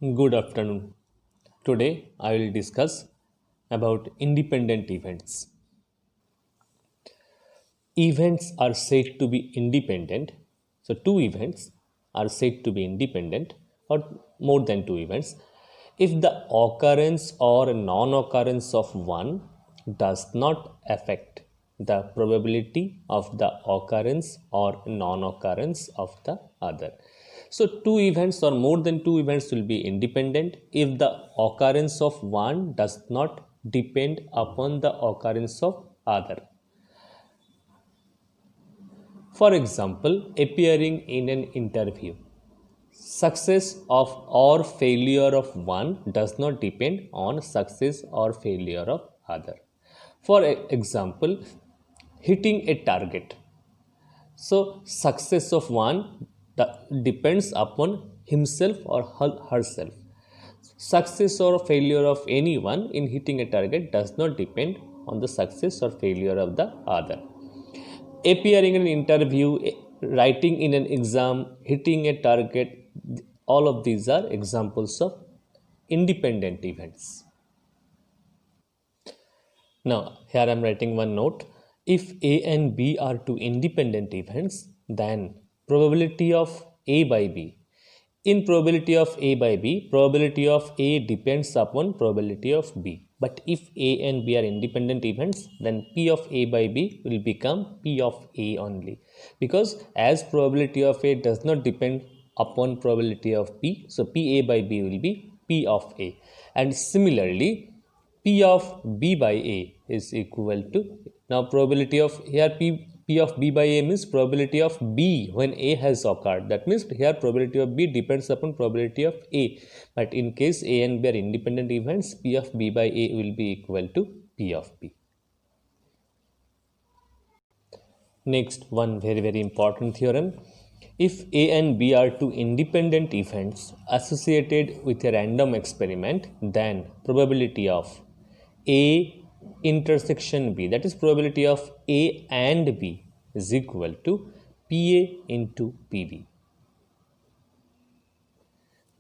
Good afternoon. Today I will discuss about independent events. Events are said to be independent. So two events are said to be independent or more than two events if the occurrence or non-occurrence of one does not affect the probability of the occurrence or non-occurrence of the other. So two events or more than two events will be independent if the occurrence of one does not depend upon the occurrence of other. For example, appearing in an interview. Success of or failure of one does not depend on success or failure of other. For example, hitting a target. So success of one depends upon himself or herself. Success or failure of anyone in hitting a target does not depend on the success or failure of the other. Appearing in an interview, writing in an exam, hitting a target, all of these are examples of independent events. Now, here I am writing one note. If A and B are two independent events, then probability of A by B. In probability of A by B, probability of A depends upon probability of B. But if A and B are independent events, then P of A by B will become P of A only. Because as probability of A does not depend upon probability of B, so PA by B will be P of A. And similarly, P of B by A is equal to, now probability of here P of B by A means probability of B when A has occurred. That means here probability of B depends upon probability of A. But in case A and B are independent events, P of B by A will be equal to P of B. Next, one very important theorem. If A and B are two independent events associated with a random experiment, then probability of A intersection B, that is probability of A and B, is equal to PA into PB.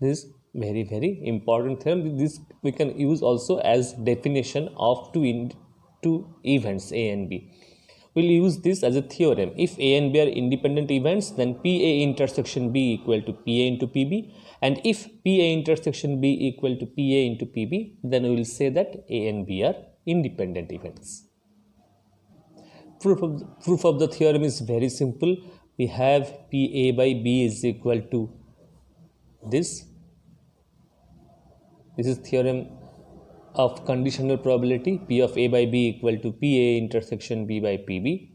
This is very important theorem. This we can use also as definition of two events A and B. We'll use this as a theorem. If A and B are independent events, then PA intersection B equal to PA into PB. And if PA intersection B equal to PA into PB, then we will say that A and B are independent events. Proof of the theorem is very simple. We have PA by B is equal to this. This is theorem of conditional probability. P of A by B equal to PA intersection B by PB.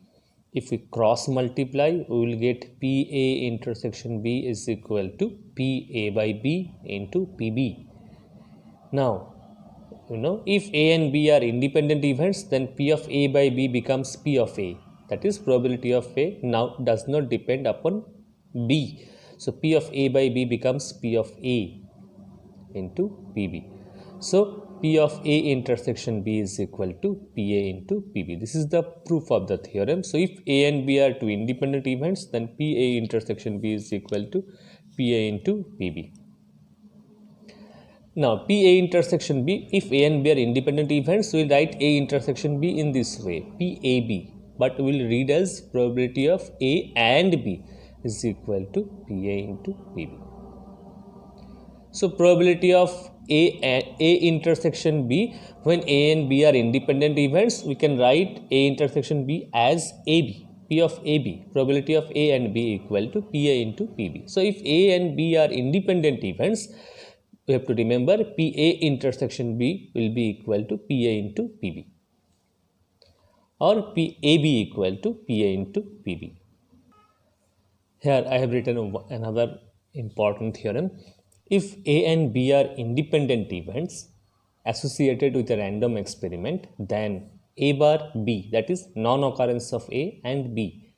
If we cross multiply, we will get PA intersection B is equal to PA by B into PB. Now, if A and B are independent events, then P of A by B becomes P of A. That is probability of A now does not depend upon B. So P of A by B becomes P of A into PB. So P of A intersection B is equal to PA into PB. This is the proof of the theorem. So if A and B are two independent events, then PA intersection B is equal to PA into PB. Now PA intersection B, if A and B are independent events, we will write A intersection B in this way, PAB. But we will read as probability of A and B is equal to PA into PB. So probability of A intersection B, when A and B are independent events, we can write A intersection B as AB, P of AB, probability of A and B equal to PA into PB. So if A and B are independent events, we have to remember PA intersection B will be equal to PA into PB, or PAB equal to PA into PB. Here I have written another important theorem. If A and B are independent events associated with a random experiment, then A bar B, that is non-occurrence of A and B,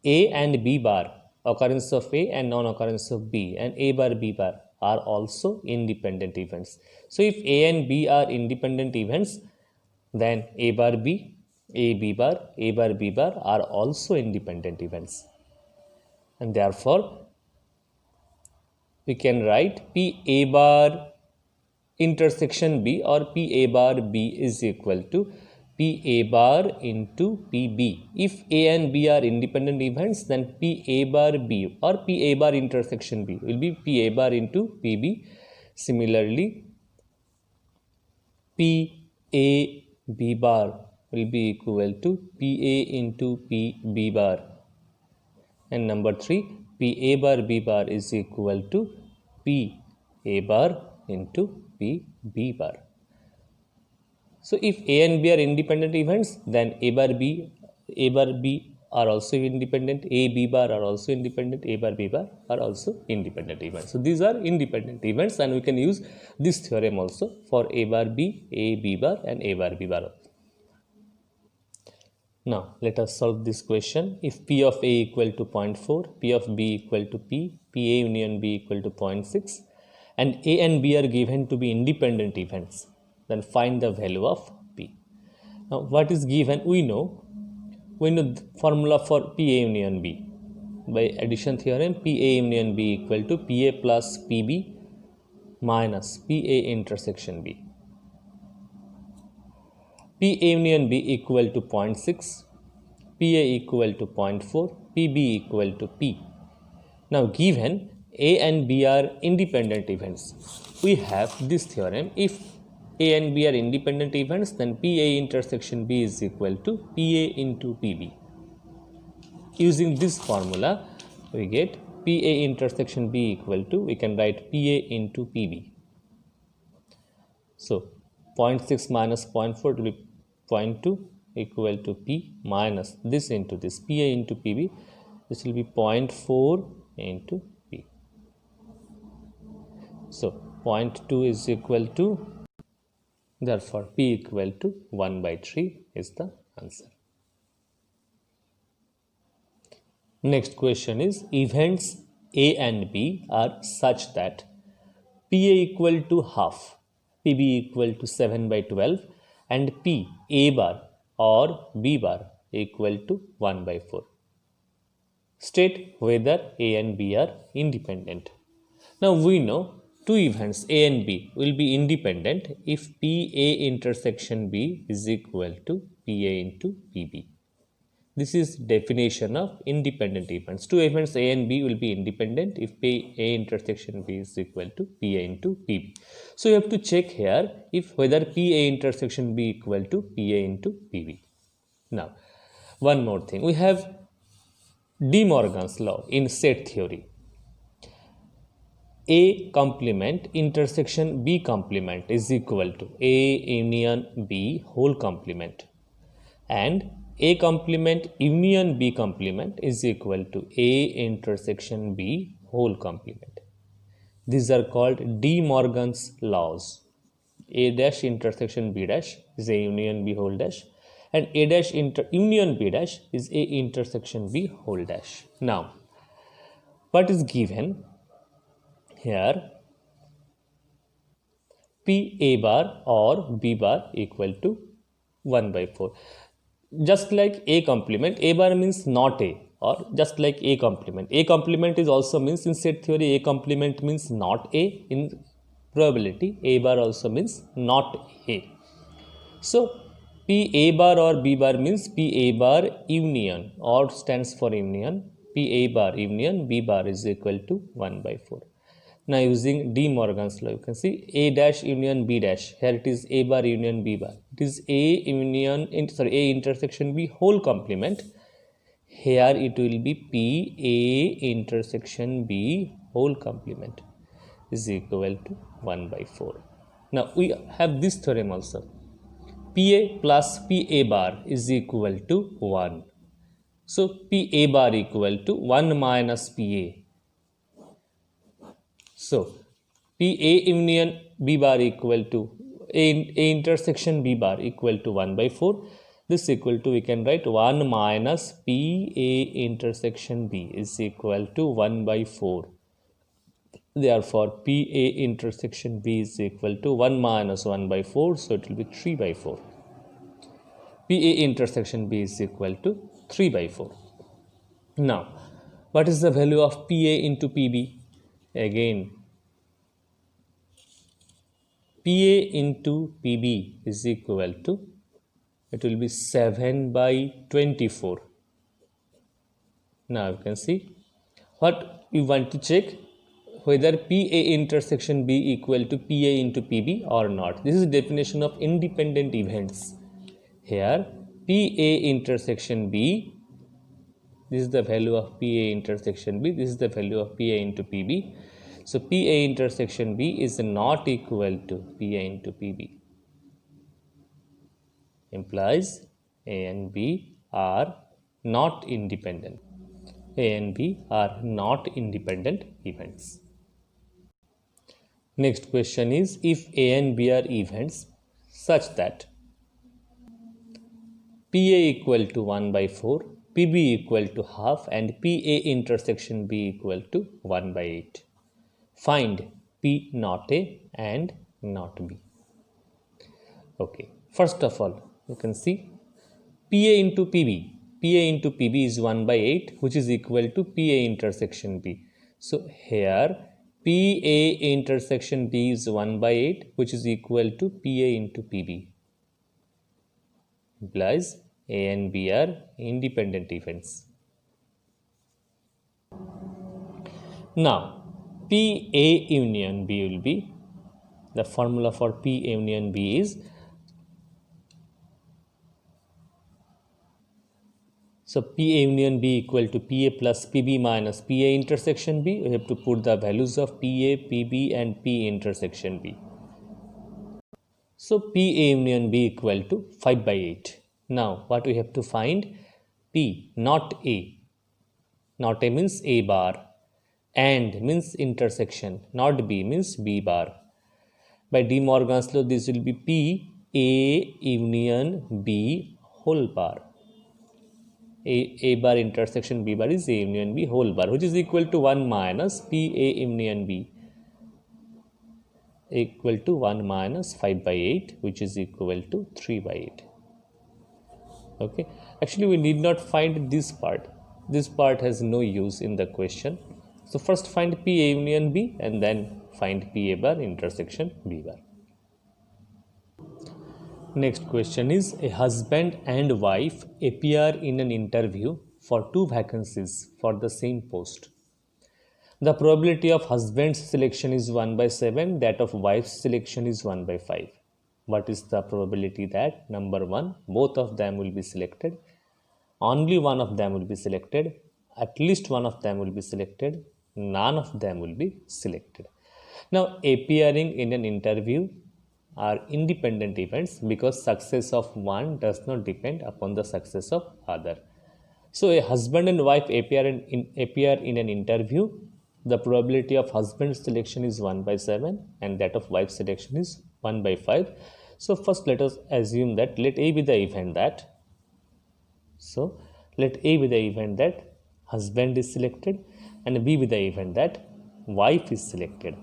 A and B bar, occurrence of A and non-occurrence of B, and A bar B bar are also independent events. So if A and B are independent events, then A bar B, A B bar, A bar B bar are also independent events. And therefore we can write P A bar intersection B or P A bar B is equal to P A bar into P B. If A and B are independent events, then P A bar B or P A bar intersection B will be P A bar into P B. Similarly, P A B bar will be equal to P A into P B bar. And number 3, P A bar B bar is equal to P A bar into P B bar. So if A and B are independent events, then A bar B are also independent, A B bar are also independent, A bar B bar are also independent events. So these are independent events, and we can use this theorem also for A bar B, A B bar and A bar B bar. Now let us solve this question. If P of A equal to 0.4, P of B equal to P, P A union B equal to 0.6, and A and B are given to be independent events, then find the value of P. Now what is given? We know the formula for P A union B. By addition theorem, P A union B equal to P A plus P B minus P A intersection B. P A union B equal to 0.6, P A equal to 0.4, P B equal to P. Now given A and B are independent events, we have this theorem. If A and B are independent events, then P A intersection B is equal to P A into P B. Using this formula, we get P A intersection B equal to, we can write P A into P B. So 0.6 minus 0.4 will be 0.2 equal to P minus this into this, P A into P B. This will be 0.4 into P. So 0.2 is equal to, therefore P equal to 1 by 3 is the answer. Next question is, events A and B are such that P A equal to half, P B equal to 7 by 12 and P A bar or B bar equal to 1 by 4. State whether A and B are independent. Now we know two events A and B will be independent if P A intersection B is equal to P A into P B. This is definition of independent events. Two events A and B will be independent if P A intersection B is equal to P A into P B. So you have to check here if whether P A intersection B equal to P A into P B. Now one more thing, we have De Morgan's law in set theory. A complement intersection B complement is equal to A union B whole complement, and A complement union B complement is equal to A intersection B whole complement. These are called De Morgan's laws. A dash intersection B dash is A union B whole dash, and A dash union B dash is A intersection B whole dash. Now what is given here? P A bar or B bar equal to 1 by 4. Just like A complement, A bar means not A, or just like A complement. A complement is also means in set theory, A complement means not A. In probability, A bar also means not A. So P A bar or B bar means P A bar union, or stands for union. P A bar union B bar is equal to 1 by 4. Now using De Morgan's law, you can see A dash union B dash. Here it is A bar union B bar. It is A intersection B whole complement. Here it will be P A intersection B whole complement is equal to 1 by 4. Now we have this theorem also. P A plus P A bar is equal to 1. So P A bar equal to 1 minus P A. So P A union B bar equal to A intersection B bar equal to 1 by 4. This equal to, we can write 1 minus P A intersection B is equal to 1 by 4. Therefore P A intersection B is equal to 1 minus 1 by 4. So it will be 3 by 4. P A intersection B is equal to 3 by 4. Now what is the value of P A into P B? Again, PA into PB is equal to, it will be 7 by 24. Now you can see what we want to check, whether PA intersection B equal to PA into PB or not. This is definition of independent events. Here PA intersection B, this is the value of PA intersection B, this is the value of PA into PB. So PA intersection B is not equal to PA into PB. Implies A and B are not independent. A and B are not independent events. Next question is, if A and B are events such that PA equal to 1 by 4, PB equal to half, and PA intersection B equal to 1 by 8. Find P not A and not B. Okay, first of all, you can see PA into PB. PA into PB is 1 by 8, which is equal to PA intersection B. So here PA intersection B is 1 by 8, which is equal to PA into PB. Implies A and B are independent events. Now, PA union B will be, the formula for PA union B is, so PA union B equal to PA plus PB minus PA intersection B. We have to put the values of PA, PB and P intersection B. So PA union B equal to 5 by 8. Now what we have to find? P not A. Not A means A bar. And means intersection. Not B means B bar. By De Morgan's law, this will be P A union B whole bar. A bar intersection B bar is A union B whole bar, which is equal to 1 minus P A union B, equal to 1 minus 5 by 8, which is equal to 3 by 8. Okay, actually we need not find this part. This part has no use in the question. So first find P A union B and then find P A bar intersection B bar. Next question is, a husband and wife appear in an interview for 2 vacancies for the same post. The probability of husband's selection is 1 by 7, that of wife's selection is 1 by 5. What is the probability that? Number 1, both of them will be selected, only one of them will be selected, at least one of them will be selected, none of them will be selected. Now, appearing in an interview are independent events because success of one does not depend upon the success of other. So a husband and wife appear in an interview. The probability of husband's selection is 1 by 7 and that of wife's selection is 1 by 5. So first let us assume that let A be the event that, so let A be the event that husband is selected and B be the event that wife is selected.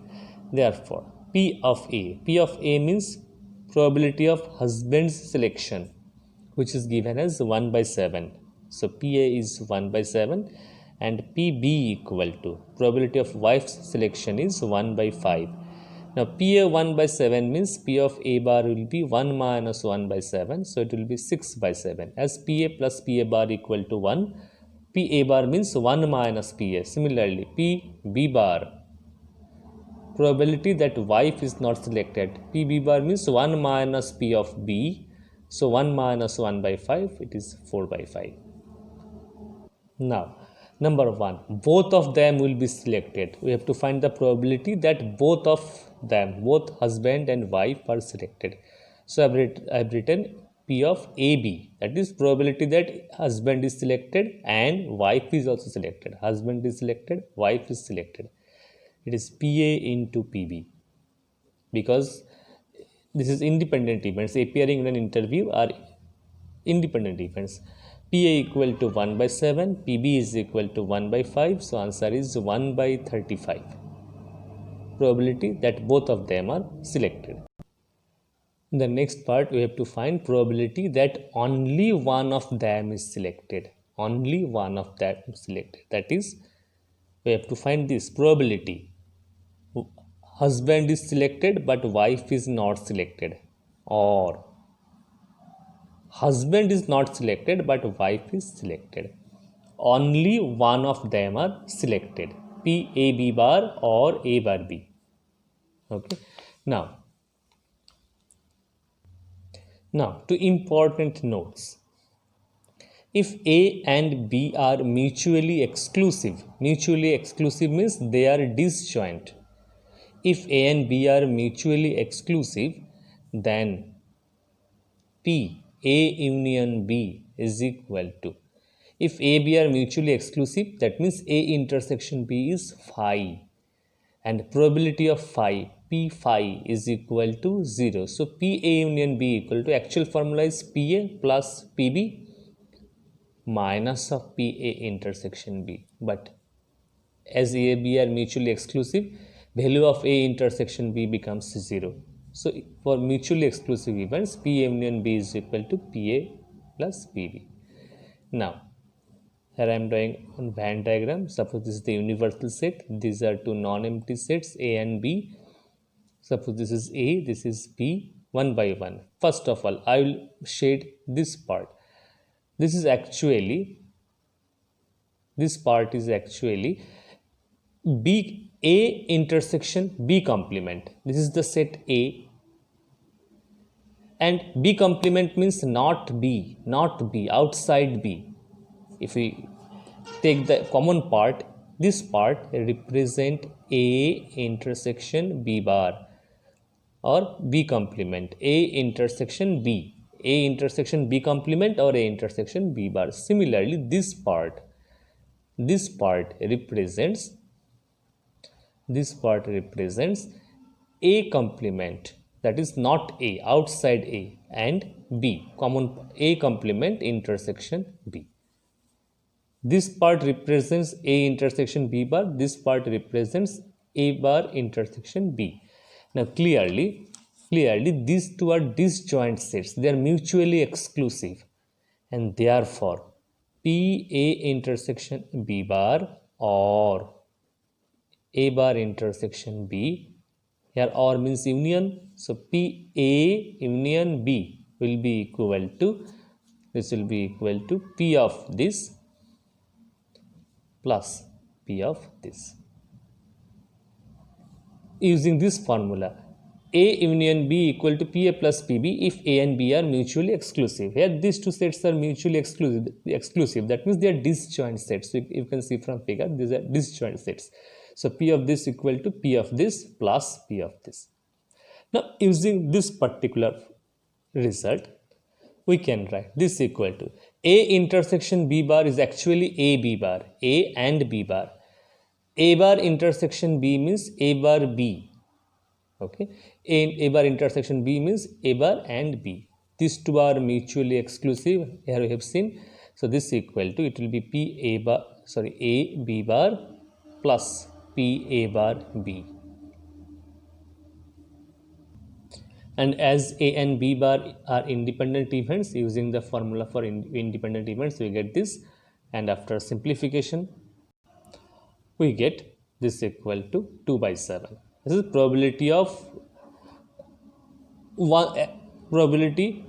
Therefore P of A means probability of husband's selection, which is given as 1 by 7. So PA is 1 by 7 and PB equal to probability of wife's selection is 1 by 5. Now PA 1 by 7 means P of A bar will be 1 minus 1 by 7. So it will be 6 by 7. As PA plus PA bar equal to 1, PA bar means 1 minus PA. Similarly, PB bar, probability that wife is not selected, PB bar means 1 minus P of B. So 1 minus 1 by 5, it is 4 by 5. Now, number 1, both of them will be selected. We have to find the probability that both of them, both husband and wife are selected. So I have written P of AB, that is probability that husband is selected and wife is also selected. Husband is selected, wife is selected. It is PA into PB because this is independent events. Appearing in an interview are independent events. PA equal to 1 by 7, PB is equal to 1 by 5. So answer is 1 by 35. Probability that both of them are selected. In the next part, we have to find probability that only one of them is selected. Only one of them is selected. That is, we have to find this probability husband is selected but wife is not selected, or husband is not selected but wife is selected. Only one of them are selected, P A B bar or A bar B. Okay. Now to important notes. If A and B are mutually exclusive means they are disjoint. If A and B are mutually exclusive, then P A union B is equal to, if A B are mutually exclusive, that means A intersection B is phi, and probability of phi P phi is equal to 0. So P A union B equal to, actual formula is P A plus P B minus of P A intersection B, but as A B are mutually exclusive, value of A intersection B becomes 0. So for mutually exclusive events, P A union B is equal to P A plus P B. Now here I am drawing on Venn diagram. Suppose this is the universal set, these are two non-empty sets A and B. Suppose this is A, this is B, one by one. First of all, I will shade this part. This part is actually B A intersection B complement. This is the set A, and B complement means not B, outside B. If we take the common part, this part represent A intersection B bar or B complement, A intersection B complement or A intersection B bar. Similarly, this part represents A complement, that is not A, outside A, and B, common A complement intersection B. This part represents A intersection B bar, this part represents A bar intersection B. Now clearly these two are disjoint sets, they are mutually exclusive, and therefore P A intersection B bar or A bar intersection B, here or means union, so P A union B will be equal to, this will be equal to P of this plus P of this. Using this formula, A union B equal to PA plus PB if A and B are mutually exclusive. Here these two sets are mutually exclusive. That means they are disjoint sets. So you can see from figure, these are disjoint sets. So P of this equal to P of this plus P of this. Now using this particular result, we can write this equal to A intersection B bar is actually A B bar, A and B bar. A bar intersection B means A bar B. Okay, A bar intersection B means A bar and B. These two are mutually exclusive. Here we have seen. So this equal to, it will be A B bar plus P A bar B. And as A and B bar are independent events, using the formula for independent events, we get this, and after simplification, we get this equal to 2 by 7. This is probability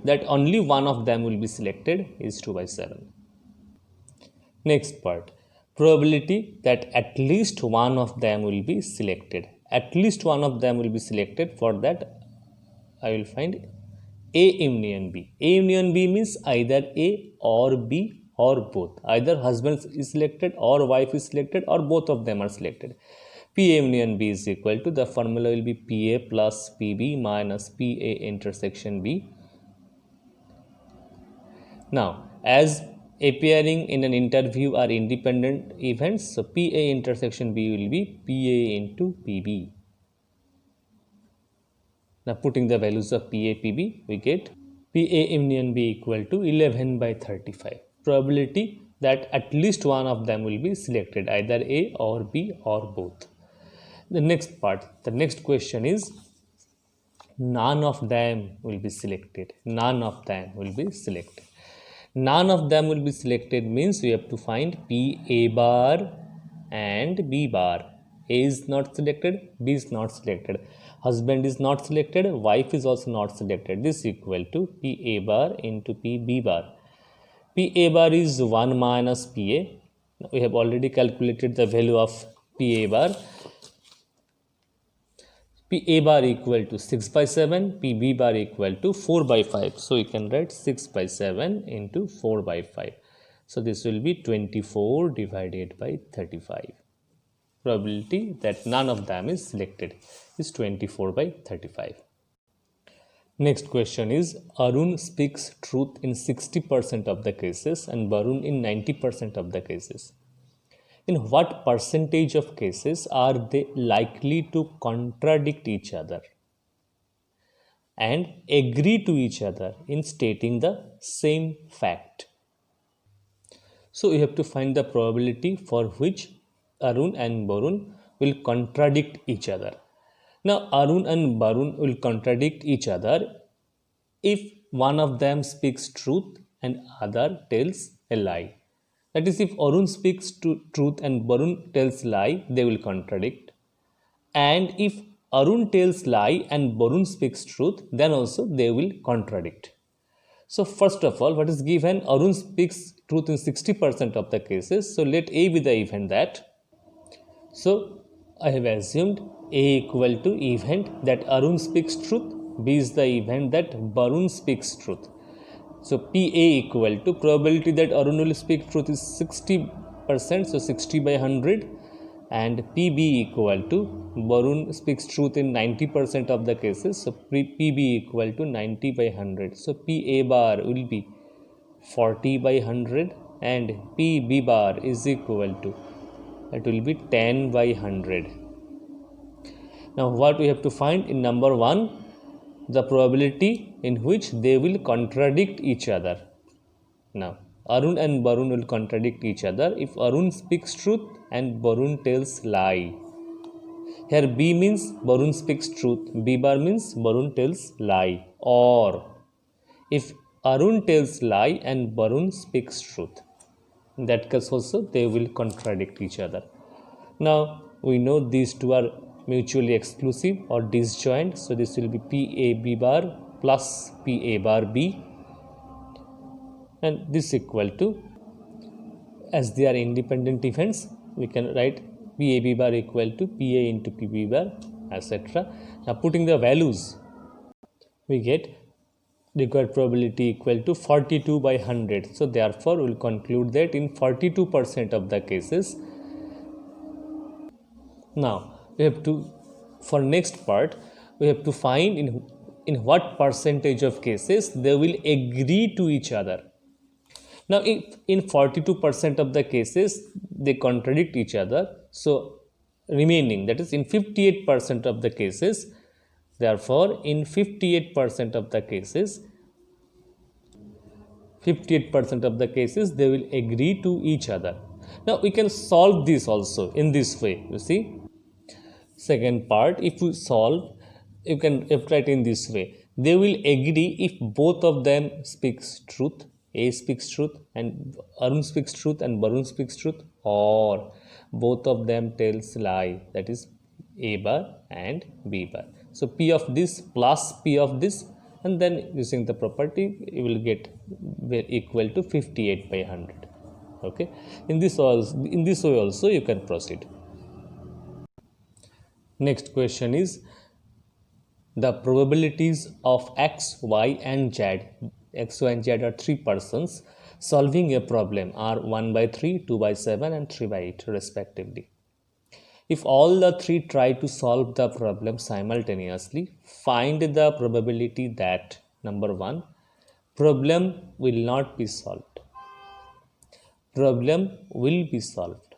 that only one of them will be selected is 2 by 7. Next part, probability that at least one of them will be selected. At least one of them will be selected. For that, I will find A union B. A union B means either A or B or both. Either husband is selected or wife is selected or both of them are selected. P A union B is equal to, the formula will be P A plus P B minus P A intersection B. Now, as appearing in an interview are independent events, so P A intersection B will be P A into P B. Now putting the values of P A, P B, we get P A union B equal to 11 by 35. Probability that at least one of them will be selected, either A or B or both. The next part, the next question is, none of them will be selected. None of them will be selected. None of them will be selected means we have to find P A bar and B bar. A is not selected, B is not selected, husband is not selected, wife is also not selected. This is equal to PA bar into PB bar. PA bar is 1 minus PA. We have already calculated the value of PA bar. PA bar equal to 6 by 7, PB bar equal to 4 by 5. So you can write 6 by 7 into 4 by 5. So this will be 24 divided by 35. Probability that none of them is selected is 24 by 35. Next question is, Arun speaks truth in 60% of the cases and Varun in 90% of the cases. In what percentage of cases are they likely to contradict each other and agree to each other in stating the same fact? So we have to find the probability for which Arun and Varun will contradict each other. Now Arun and Varun will contradict each other if one of them speaks truth and other tells a lie. That is, if Arun speaks truth and Varun tells lie, they will contradict. And if Arun tells lie and Varun speaks truth, then also they will contradict. So first of all, what is given? Arun speaks truth in 60% of the cases. So let A be the event that. So I have assumed A equal to event that Arun speaks truth, B is the event that Varun speaks truth. So PA equal to probability that Arun will speak truth is 60%, so 60 by 100, and PB equal to Varun speaks truth in 90% of the cases, so PB equal to 90 by 100. So PA bar will be 40 by 100 and PB bar is equal to, it will be 10 by 100. Now what we have to find in number 1? The probability in which they will contradict each other. Now Arun and Varun will contradict each other if Arun speaks truth and Varun tells lie. Here B means Varun speaks truth, B bar means Varun tells lie. Or if Arun tells lie and Varun speaks truth, in that case also they will contradict each other. Now we know these two are mutually exclusive or disjoint, so this will be PAB bar plus PA bar B, and this equal to, as they are independent events, we can write PAB bar equal to PA into PB bar, etc. Now putting the values, we get required probability equal to 42 by 100. So therefore we will conclude that in 42% of the cases. Now we have to, for next part, we have to find in what percentage of cases they will agree to each other. Now if in 42% of the cases they contradict each other, so remaining, that is in 58% of the cases, therefore in 58% of the cases, 58% of the cases they will agree to each other. Now we can solve this also in this way. You see, second part, if we solve, you can write in this way: they will agree if both of them speaks truth, A speaks truth and Arun speaks truth and Varun speaks truth, or both of them tells lie, that is A bar and B bar. So P of this plus P of this, and then using the property you will get equal to 58 by 100. Okay, in this way also you can proceed. Next question is, the probabilities of X, Y and Z, X, Y and Z are three persons solving a problem, are 1 by 3, 2 by 7 and 3 by 8 respectively. If all the three try to solve the problem simultaneously, find the probability that, number 1, problem will not be solved, problem will be solved,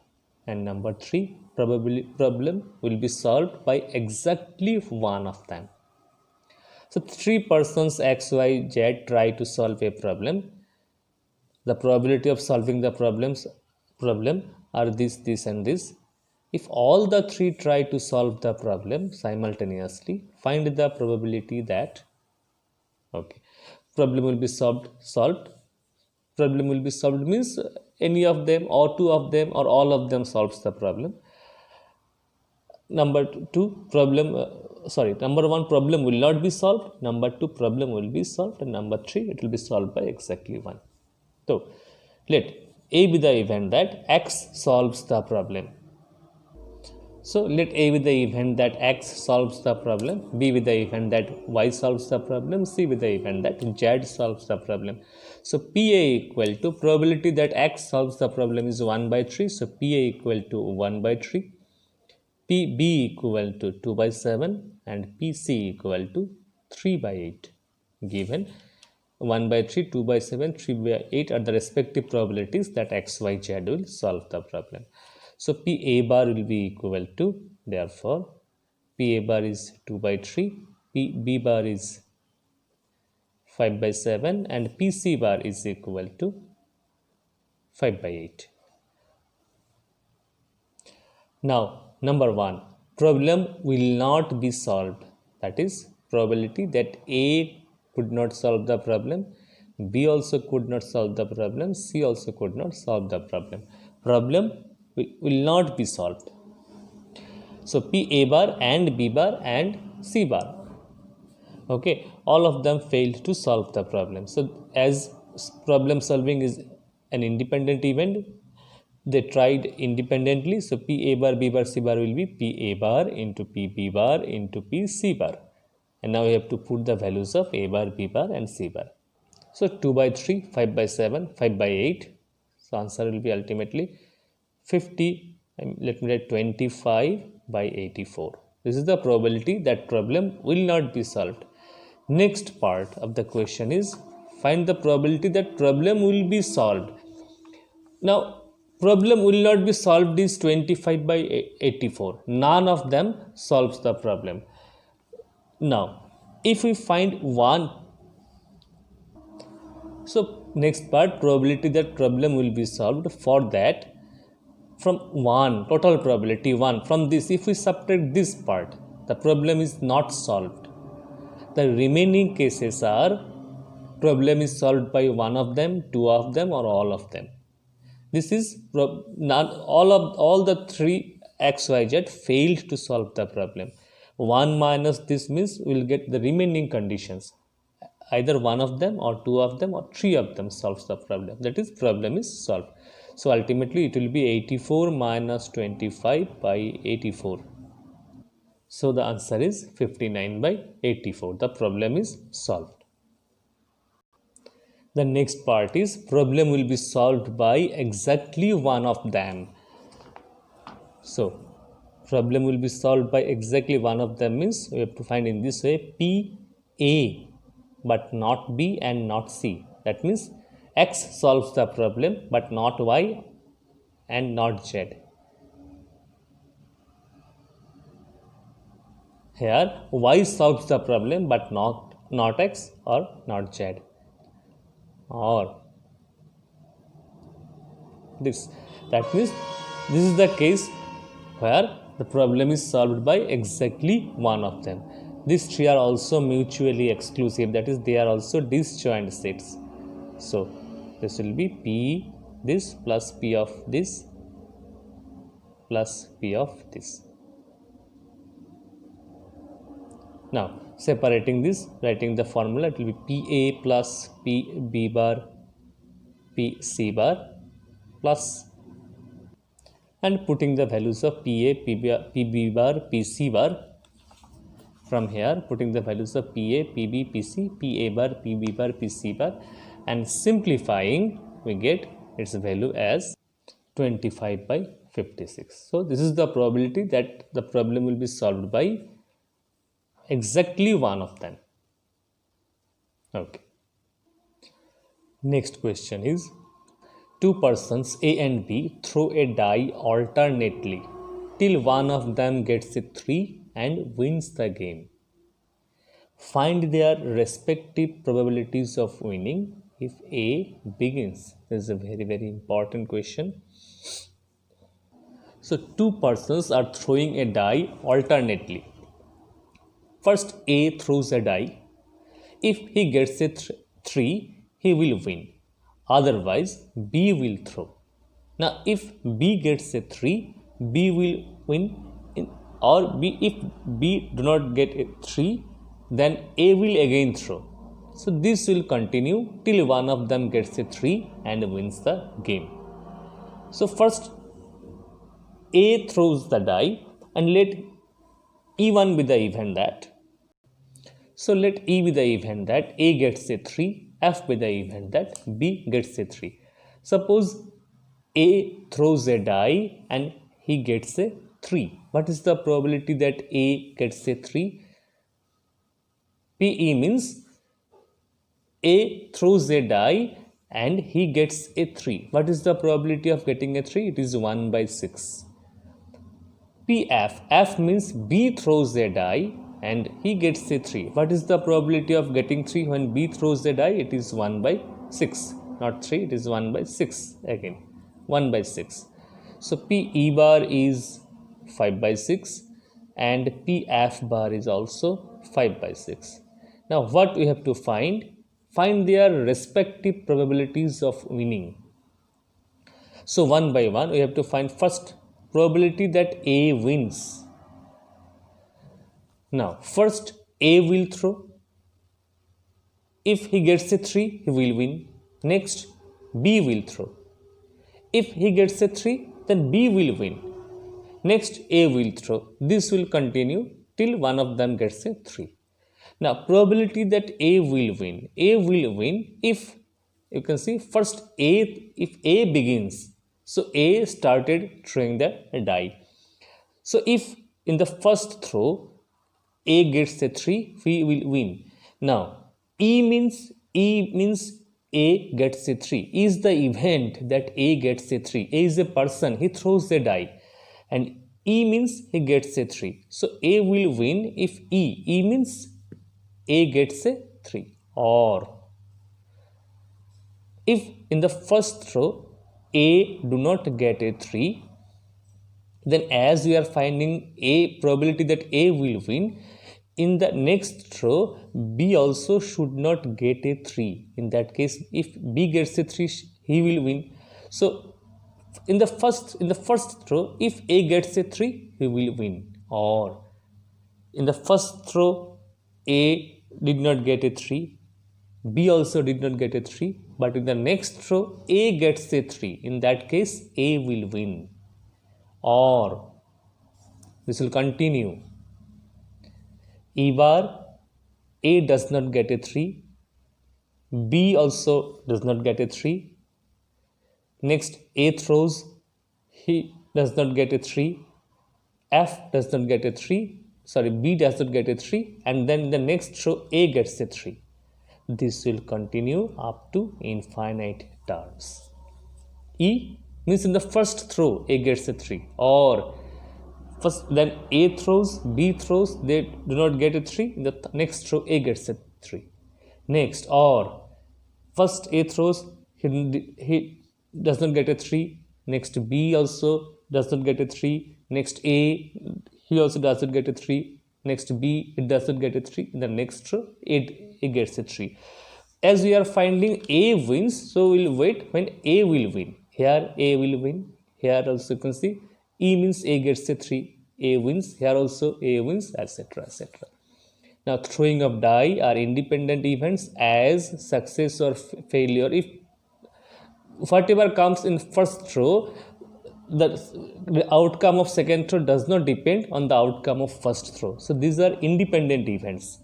and number 3, problem will be solved by exactly one of them. So three persons X, Y, Z try to solve a problem. The probability of solving the problem are this and this. If all the three try to solve the problem simultaneously, find the probability that, okay, problem will be solved. Problem will be solved means any of them or two of them or all of them solves the problem. number two problem number one problem will not be solved, number two problem will be solved, and number three it will be solved by exactly 1. So let A be the event that X solves the problem. So let A be the event that X solves the problem, B be the event that Y solves the problem, C be the event that Z solves the problem. So PA equal to probability that X solves the problem is 1 by 3. So PA equal to 1 by 3. PB equal to 2 by 7 and PC equal to 3 by 8. Given 1 by 3, 2 by 7, 3 by 8 are the respective probabilities that X, Y, Z will solve the problem. So PA bar will be equal to, therefore, PA bar is 2 by 3, PB bar is 5 by 7 and PC bar is equal to 5 by 8. Now, number 1, problem will not be solved. That is, probability that A could not solve the problem, B also could not solve the problem, C also could not solve the problem. Problem will not be solved. So PA bar and B bar and C bar, okay, all of them failed to solve the problem. So as problem solving is an independent event, they tried independently. So PA bar, B bar, C bar will be PA bar into PB bar into PC bar. And now we have to put the values of A bar, B bar and C bar. So 2 by 3, 5 by 7, 5 by 8. So answer will be ultimately 50, let me write 25 by 84. This is the probability that problem will not be solved. Next part of the question is find the probability that problem will be solved. Now problem will not be solved is 25 by 84. None of them solves the problem. Now if we find one, so next part, probability that problem will be solved. For that, from 1, total probability 1, from this if we subtract this part, the problem is not solved. The remaining cases are problem is solved by one of them, two of them or all of them. This is not all the three XYZ failed to solve the problem. 1 minus this means we will get the remaining conditions. Either one of them or two of them or three of them solves the problem. That is, problem is solved. So ultimately it will be 84 minus 25 by 84. So the answer is 59 by 84. The problem is solved. The next part is problem will be solved by exactly one of them. So problem will be solved by exactly one of them means we have to find in this way PA but not B and not C. That means X solves the problem but not Y and not Z. Here Y solves the problem but not X or not Z. Or this. That means this is the case where the problem is solved by exactly one of them. These three are also mutually exclusive, that is, they are also disjoint sets. So this will be P this plus P of this plus P of this. Now separating this, writing the formula, it will be PA plus PB bar PC bar plus, and putting the values of PA, PB bar, PC bar. From here, putting the values of PA, PB, PC, PA bar, PB bar, PC bar, and simplifying, we get its value as 25 by 56. So this is the probability that the problem will be solved by exactly one of them. Okay. Next question is, two persons A and B throw a die alternately till one of them gets a 3 and wins the game. Find their respective probabilities of winning if A begins. This is a very, very important question. So two persons are throwing a die alternately. First A throws a die. If he gets a 3, he will win. Otherwise, B will throw. Now, if B gets a 3, B will win. or b, if b do not get a 3, then a will again throw. So this will continue till one of them gets a 3 and wins the game. So first a throws the die, and let e1 be the event that. So let e be the event that a gets a 3, f be the event that b gets a 3. Suppose a throws a die and he gets a 3. What is the probability that a gets a 3? PE means a throws a die and he gets a 3. What is the probability of getting a 3? It is 1 by 6. PF, F means B throws a die and he gets a 3. What is the probability of getting 3 when B throws a die? It is 1 by 6. Not 3, it is 1 by 6 again. 1 by 6. So PE bar is 5 by 6 and PF bar is also 5 by 6. Now what we have to find? Find their respective probabilities of winning. So one by one we have to find first probability that A wins. Now first A will throw. If he gets a 3, he will win. Next B will throw. If he gets a 3, then B will win. Next A will throw. This will continue till one of them gets a 3. Now probability that A will win. A will win if, you can see, first A, if A begins, so A started throwing the die. So if in the first throw A gets a 3, we will win. Now E means A gets a 3. Is the event that A gets a 3. A is a person, he throws a die, and E means he gets a 3. So A will win if E means A gets a 3. Or if in the first throw A do not get a 3, then as we are finding A probability that A will win, in the next throw B also should not get a 3. In that case, if B gets a 3, he will win. So in the first throw, if A gets a 3, he will win. Or in the first throw A did not get a 3, B also did not get a 3, but in the next throw A gets a 3. In that case, A will win. Or this will continue. E bar, A does not get a 3, B also does not get a 3. Next A throws, he does not get a 3, F does not get a 3, sorry, B does not get a 3, and then the next throw A gets a 3. This will continue up to infinite terms. E means in the first throw A gets a 3, or first then A throws, B throws, they do not get a 3, in the next throw A gets a 3. Next, or first A throws, he does not get a 3, next B also does not get a 3, next A, he also does not get a 3, next B, it does not get a 3, in the next throw A gets a 3. As we are finding A wins, so we will wait when A will win. Here A will win, here also you can see E means A gets a 3, A wins, here also A wins, etc. etc. Now throwing of die are independent events as success or failure. If whatever comes in first throw, the outcome of second throw does not depend on the outcome of first throw. So these are independent events.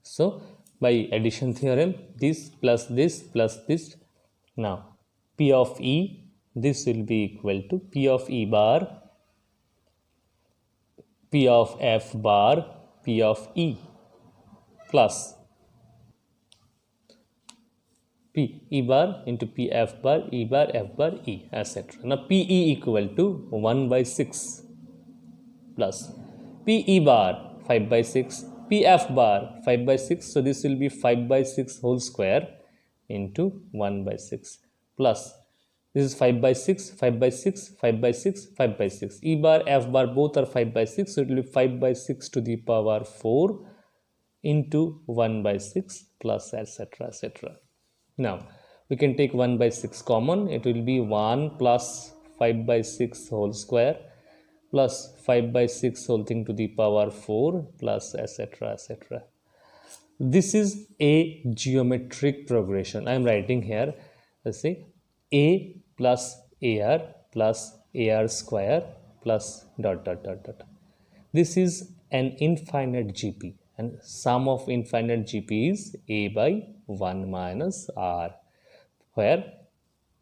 So by addition theorem, this plus this plus this, now P of E, this will be equal to P of E bar, P of F bar, P of E plus P E bar into P F bar, E bar, F bar, E, etc. Now PE equal to 1 by 6 plus PE bar 5 by 6, PF bar 5 by 6. So this will be 5 by 6 whole square into 1 by 6 plus this is 5 by 6, 5 by 6, 5 by 6, 5 by 6. E bar, F bar both are 5 by 6. So it will be 5 by 6 to the power 4 into 1 by 6 plus etc. etc. Now we can take 1 by 6 common. It will be 1 plus 5 by 6 whole square. plus 5 by 6 whole thing to the power 4 plus etc etc. This is a geometric progression. I am writing here, let's say a plus ar plus ar square plus dot dot dot dot. This is an infinite GP, and sum of infinite GP is a by 1 minus r, where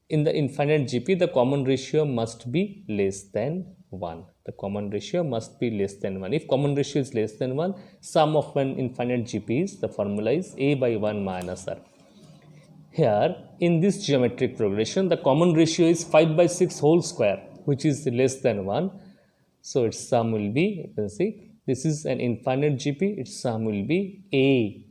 in the infinite GP the common ratio must be less than 1. The common ratio must be less than 1. If common ratio is less than 1, sum of an infinite GP is, the formula is a by 1 minus r. Here in this geometric progression the common ratio is 5 by 6 whole square, which is less than 1. So its sum will be, you can see this is an infinite GP, its sum will be a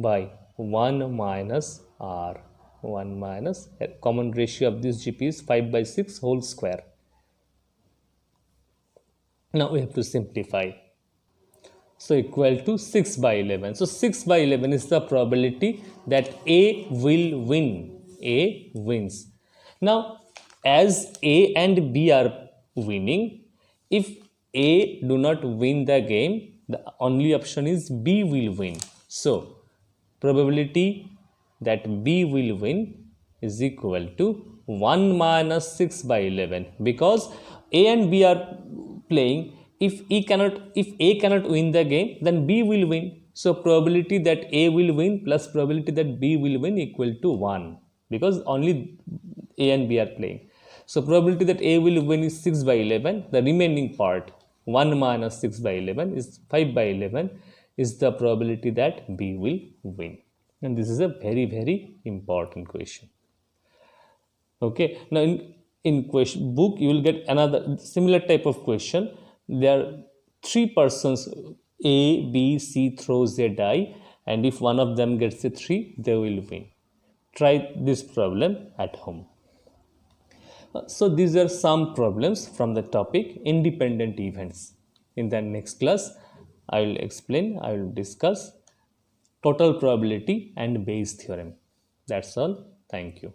by 1 minus r. 1 minus common ratio of this GP is 5 by 6 whole square. Now we have to simplify. So equal to 6 by 11. So 6 by 11 is the probability that A will win. A wins. Now as A and B are winning, if A do not win the game, the only option is B will win. So probability that B will win is equal to 1 minus 6 by 11, because A and B are playing. If A cannot win the game, then B will win. So probability that A will win plus probability that B will win equal to 1, because only A and B are playing. So probability that A will win is 6 by 11. The remaining part, 1 minus 6 by 11 is 5 by 11, is the probability that B will win. And this is a very, very important question. Okay, now in question book you will get another similar type of question. There are 3 persons, A, B, C throws a die, and if one of them gets a 3, they will win. Try this problem at home. So these are some problems from the topic independent events. In the next class, I will discuss total probability and Bayes theorem. That's all. Thank you.